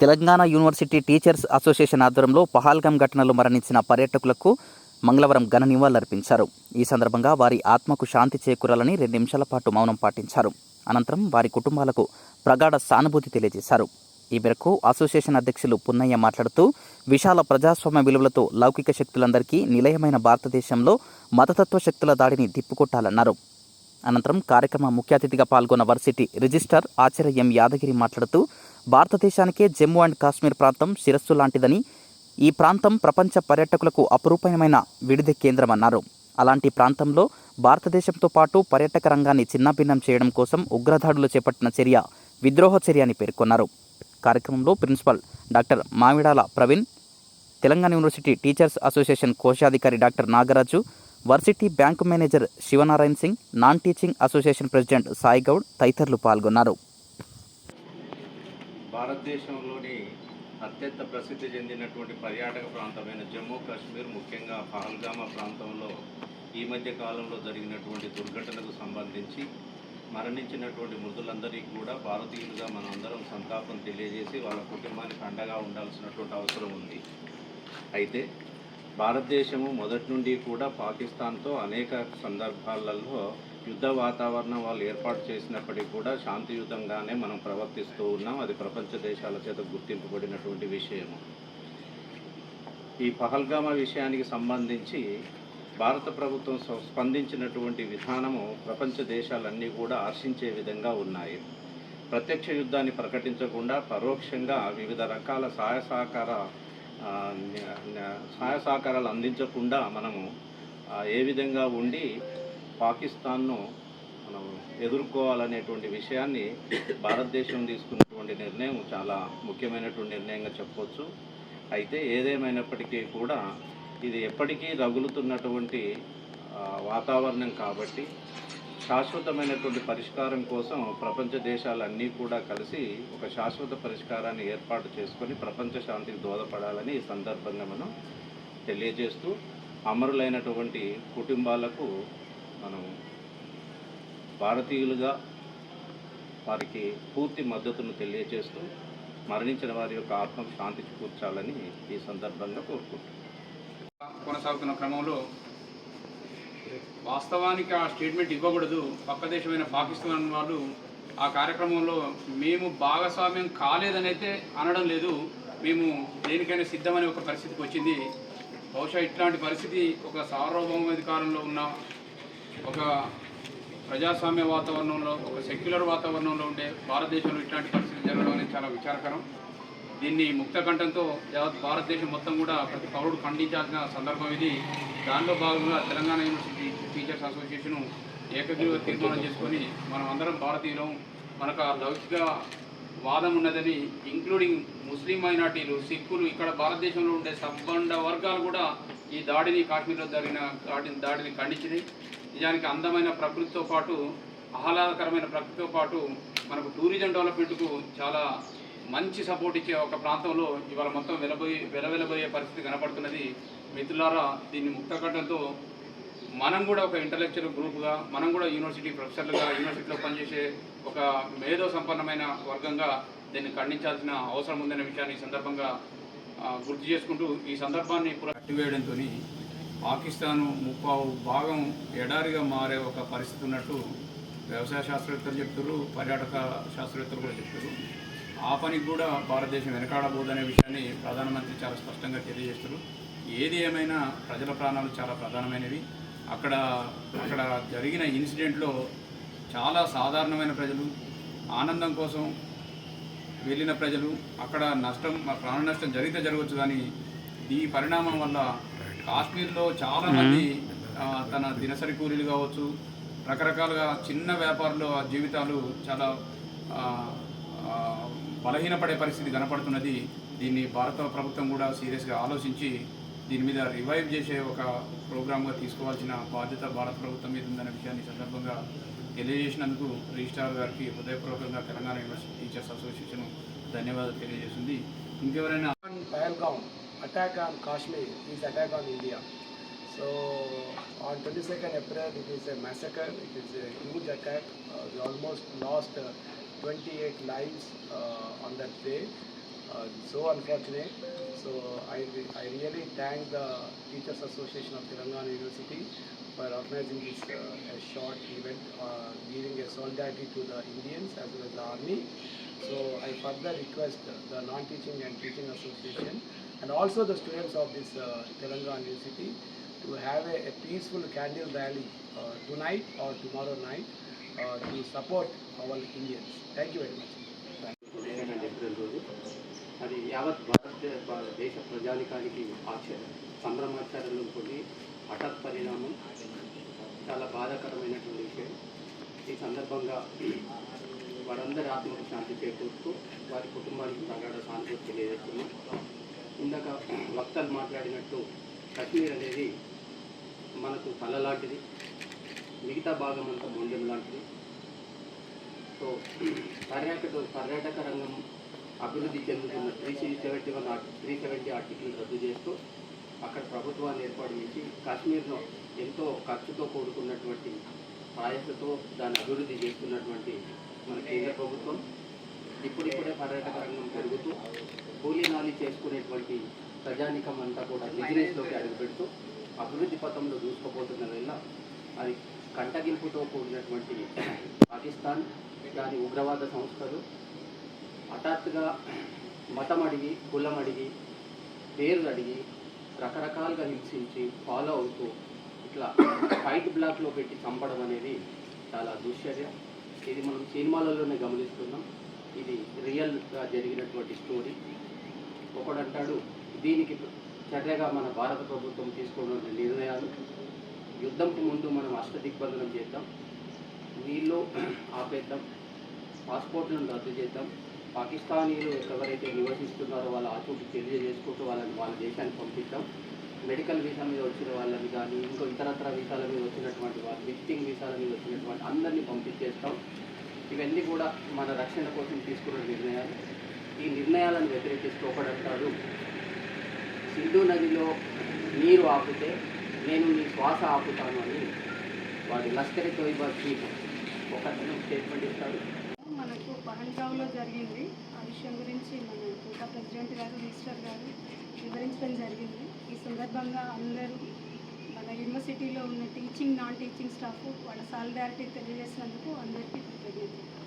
Telangana university teachers association ఆధ్వర్యంలో పహల్గాం ఘటనలో మరణించిన పర్యాటకులకు మంగళవారం ఘన నివాళులర్పించారు. ఈ సందర్భంగా వారి ఆత్మకు శాంతి చేకూరాలని 2 నిమిషాల పాటు మౌనం పాటించారు. అనంతరం వారి కుటుంబాలకు ప్రగాఢ సానుభూతి తెలియజేశారు. ఈ మేరకు అసోసియేషన్ అధ్యక్షులు పున్నయ్య మాట్లాడుతూ, విశాల ప్రజాస్వామ్య విలువలతో లౌకిక శక్తులందరికీ నిలయమైన భారతదేశంలో మతతత్వ శక్తుల దాడిని తిప్పుకొట్టాలన్నారు. అనంతరం కార్యక్రమ ముఖ్య అతిథిగా పాల్గొన్న వర్సిటీ రిజిస్ట్రార్ ఆచార్య ఎం యాదగిరి మాట్లాడుతూ, భారతదేశానికే జమ్మూ అండ్ కాశ్మీర్ ప్రాంతం శిరస్సు లాంటిదని, ఈ ప్రాంతం ప్రపంచ పర్యాటకులకు అపురూపమైన విడిది కేంద్రమన్నారు. అలాంటి ప్రాంతంలో భారతదేశంతో పాటు పర్యాటక రంగాన్ని చిన్నాభిన్నం చేయడం కోసం ఉగ్రదాడులు చేపట్టిన చర్య విద్రోహ చర్య అని పేర్కొన్నారు. కార్యక్రమంలో principal doctor Mamidala Praveen, Telangana university teachers association కోశాధికారి doctor Nagaraju, varsity bank manager Shivanarayana Singh, non teaching association president Sai Goud తదితరులు పాల్గొన్నారు. భారతదేశంలోని అత్యంత ప్రసిద్ధి చెందినటువంటి పర్యాటక ప్రాంతమైన జమ్మూ కాశ్మీర్, ముఖ్యంగా పహల్గామా ప్రాంతంలో ఈ మధ్య కాలంలో జరిగినటువంటి దుర్ఘటనకు సంబంధించి మరణించినటువంటి మృతులందరికీ కూడా భారతీయులుగా మనందరం సంతాపం తెలియజేసి వాళ్ళ కుటుంబానికి అండగా ఉండాల్సినటువంటి అవసరం ఉంది. అయితే భారతదేశము మొదటి నుండి కూడా పాకిస్తాన్తో అనేక సందర్భాలలో యుద్ధ వాతావరణం వాళ్ళు ఏర్పాటు చేసినప్పటికీ కూడా శాంతియుతంగానే మనం ప్రవర్తిస్తూ ఉన్నాం. అది ప్రపంచ దేశాల చేత గుర్తింపబడినటువంటి విషయము. ఈ పహల్గామా విషయానికి సంబంధించి భారత ప్రభుత్వం స్పందించినటువంటి విధానము ప్రపంచ దేశాలన్నీ కూడా హర్షించే విధంగా ఉన్నాయి. ప్రత్యక్ష యుద్ధాన్ని ప్రకటించకుండా పరోక్షంగా వివిధ రకాల సహాయ సహకారాలు అందించకుండా మనము ఏ విధంగా ఉండి పాకిస్తాన్ను మనం ఎదుర్కోవాలనేటువంటి విషయాన్ని భారతదేశం తీసుకున్నటువంటి నిర్ణయం చాలా ముఖ్యమైనటువంటి నిర్ణయంగా చెప్పవచ్చు. అయితే ఏదేమైనప్పటికీ కూడా ఇది ఎప్పటికీ రగులుతున్నటువంటి వాతావరణం కాబట్టి శాశ్వతమైనటువంటి పరిష్కారం కోసం ప్రపంచ దేశాలన్నీ కూడా కలిసి ఒక శాశ్వత పరిష్కారాన్ని ఏర్పాటు చేసుకొని ప్రపంచ శాంతికి దోహదపడాలని ఈ సందర్భంగా మనం తెలియజేస్తూ, అమరులైనటువంటి కుటుంబాలకు మనం భారతీయులుగా వారికి పూర్తి మద్దతును తెలియజేస్తూ మరణించిన వారి యొక్క ఆత్మకు శాంతి కూర్చాలని ఈ సందర్భంగా కోరుకుంటున్నాం. కొనసాగుతున్న క్రమంలో వాస్తవానికి ఆ స్టేట్మెంట్ ఇవ్వకూడదు. పక్క దేశమైన పాకిస్తాన్ వాళ్ళు ఆ కార్యక్రమంలో మేము భాగస్వామ్యం కాలేదనైతే అనడం లేదు, మేము దేనికైనా సిద్ధమనే ఒక పరిస్థితికి వచ్చింది. బహుశా ఇట్లాంటి పరిస్థితి ఒక సార్వభౌమాధికారంలో ఉన్న ఒక ప్రజాస్వామ్య వాతావరణంలో, ఒక సెక్యులర్ వాతావరణంలో ఉండే భారతదేశంలో ఇట్లాంటి పరిస్థితి జరగడం అనేది చాలా విచారకరం. దీన్ని ముక్తకంఠంతో యావత్ భారతదేశం మొత్తం కూడా ప్రతి పౌరుడు ఖండించాల్సిన సందర్భం ఇది. దానిలో భాగంగా తెలంగాణ యూనివర్సిటీ టీచర్స్ అసోసియేషన్ ఏకగ్రీవ తీర్మానం చేసుకొని మనం అందరం భారతీయులం, మనకు ఆ లౌకిక వాదం ఉన్నదని, ఇంక్లూడింగ్ ముస్లిం మైనార్టీలు, సిక్కులు, ఇక్కడ భారతదేశంలో ఉండే సబ్బండ వర్గాలు కూడా ఈ దాడిని, కాశ్మీర్లో జరిగిన దాడిని ఖండించింది. నిజానికి అందమైన ప్రకృతితో పాటు, ఆహ్లాదకరమైన ప్రకృతితో పాటు మనకు టూరిజం డెవలప్మెంట్కు చాలా మంచి సపోర్ట్ ఇచ్చే ఒక ప్రాంతంలో ఇవాళ మొత్తం వెలవెలబోయే పరిస్థితి కనపడుతున్నది. మిత్రులారా, దీన్ని ముక్తకంఠంతో మనం కూడా ఒక ఇంటలెక్చువల్ గ్రూప్గా, మనం కూడా యూనివర్సిటీ ప్రొఫెసర్లుగా, యూనివర్సిటీలో పనిచేసే ఒక మేధో సంపన్నమైన వర్గంగా దీన్ని ఖండించాల్సిన అవసరం ఉందనే విషయాన్ని ఈ సందర్భంగా గుర్తు చేసుకుంటూ, ఈ సందర్భాన్ని కట్టివేయడంతో పాకిస్తాను 30% ఎడారిగా మారే ఒక పరిస్థితి ఉన్నట్టు వ్యవసాయ శాస్త్రవేత్తలు చెప్తారు, పర్యాటక శాస్త్రవేత్తలు కూడా చెప్తారు. ఆ పనికి కూడా భారతదేశం వెనకాడబోదనే విషయాన్ని ప్రధానమంత్రి చాలా స్పష్టంగా తెలియజేస్తారు. ఏది ఏమైనా ప్రజల ప్రాణాలు చాలా ప్రధానమైనవి. అక్కడ జరిగిన ఇన్సిడెంట్లో చాలా సాధారణమైన ప్రజలు, ఆనందం కోసం వెళ్ళిన ప్రజలు, అక్కడ ప్రాణ నష్టం జరిగితే జరగవచ్చు, కానీ ఈ పరిణామం వల్ల కాశ్మీర్లో చాలామంది తన దినసరి కూలీలు కావచ్చు, రకరకాలుగా చిన్న వ్యాపారులు జీవితాలు చాలా బలహీనపడే పరిస్థితి కనపడుతున్నది. దీన్ని భారత ప్రభుత్వం కూడా సీరియస్గా ఆలోచించి దీని మీద రివైవ్ చేసే ఒక ప్రోగ్రామ్గా తీసుకోవాల్సిన బాధ్యత భారత ప్రభుత్వం మీద ఉందనే విషయాన్ని సందర్భంగా తెలియజేసినందుకు రిజిస్ట్రార్ గారికి హృదయపూర్వకంగా తెలంగాణ యూనివర్సిటీ టీచర్స్ అసోసియేషన్ ధన్యవాదాలు తెలియజేస్తుంది. ఇంకెవరైనా Pahalgam attack on Kashmir is attack on India. So on 22nd April it is a massacre, it is a huge attack. We almost lost 28 lives on that day. So unfortunate. So I really thank the Teachers Association of Telangana University for organizing this a short event, giving a solidarity to the Indians as well as the army. So I further request the non-teaching and teaching association and also the students of this Telangana University to have a peaceful candle rally tonight or tomorrow night to support our Indians. Thank you very much. April రోజు అది యావత్ దేశ ప్రజానికానికి సంభ్రమాచారంలో కొన్ని హఠాత్ పరిణామం, చాలా బాధాకరమైనటువంటి విషయం. ఈ సందర్భంగా వారందరి ఆత్మకు శాంతి చేకూరుతూ వారి కుటుంబానికి ప్రగాఢ సానుభూతి తెలియజేస్తున్నాం. ఇందాక వక్తలు మాట్లాడినట్టు కశ్మీర్ అనేది మనకు తల లాంటిది, మిగతా భాగం అంతా మొండెం లాంటిది. సో పర్యాటక రంగం అభివృద్ధి చెందుతున్న 370 ఆర్టికల్ రద్దు చేస్తూ అక్కడ ప్రభుత్వాన్ని ఏర్పాటు చేసి కాశ్మీర్లో ఎంతో ఖర్చుతో కూడుకున్నటువంటి ప్రాయసతో దాన్ని అభివృద్ధి చేస్తున్నటువంటి మన కేంద్ర ప్రభుత్వం ఇప్పుడిప్పుడే పర్యాటక రంగం పెరుగుతూ కూలీనాలి చేసుకునేటువంటి ప్రజానికం అంతా కూడా బిజినెస్లోకి అడుగుపెడుతూ అభివృద్ధి పథంలో దూసుకుపోతున్న వేళ అది కంటగింపుతో కూడినటువంటి పాకిస్తాన్ దాని ఉగ్రవాద సంస్థలు హఠాత్తుగా మతం అడిగి, కులం అడిగి, పేర్లు అడిగి రకరకాలుగా హింసించి ఫాలో అవుతూ ఇట్లా ఫైట్ బ్లాక్లో పెట్టి చంపడం అనేది చాలా దుశ్చర్య. ఇది మనం సినిమాలలోనే గమనిస్తున్నాం. ఇది రియల్గా జరిగినటువంటి స్టోరీ. ఒకడంటాడు దీనికి చర్యగా మన భారత ప్రభుత్వం తీసుకున్న నిర్ణయాలు, యుద్ధంకు ముందు మనం అష్టదిగ్బంధనం చేద్దాం, నీళ్ళు ఆపేద్దాం, పాస్పోర్ట్లను రద్దు చేద్దాం, పాకిస్తానీలు ఎవరైతే నివసిస్తున్నారో వాళ్ళ ఆచూకీ తెలియజేసుకుంటూ వాళ్ళ దేశానికి పంపిద్దాం, మెడికల్ వీసా మీద వచ్చిన వాళ్ళని కానీ ఇంకో ఇతరత్ర వీసాల మీద వచ్చినటువంటి వాళ్ళు, విజిటింగ్ వీసాల మీద వచ్చినటువంటి అందరినీ పంపించేస్తాం. ఇవన్నీ కూడా మన రక్షణ కోసం తీసుకున్న నిర్ణయాలు. ఈ నిర్ణయాలను వ్యతిరేకిస్తూ ఒకడంటాడు సింధు నదిలో నీరు ఆపితే నేను నీ శ్వాస ఆపుతాను అని వాడు లష్కర్ తోయిబా చీఫ్ ఒక స్టేట్మెంట్ ఇస్తాడు. మనకు పహల్గావ్లో జరిగింది. ఆ విషయం గురించి మన కోటా ప్రెసిడెంట్ గారు, మినిస్టర్ గారు వివరించడం జరిగింది. ఈ సందర్భంగా అందరూ మన యూనివర్సిటీలో ఉన్న టీచింగ్, నాన్ టీచింగ్ స్టాఫ్ వాళ్ళ సాలిడారిటీ తెలియజేసినందుకు అందరికీ కృతజ్ఞతలు.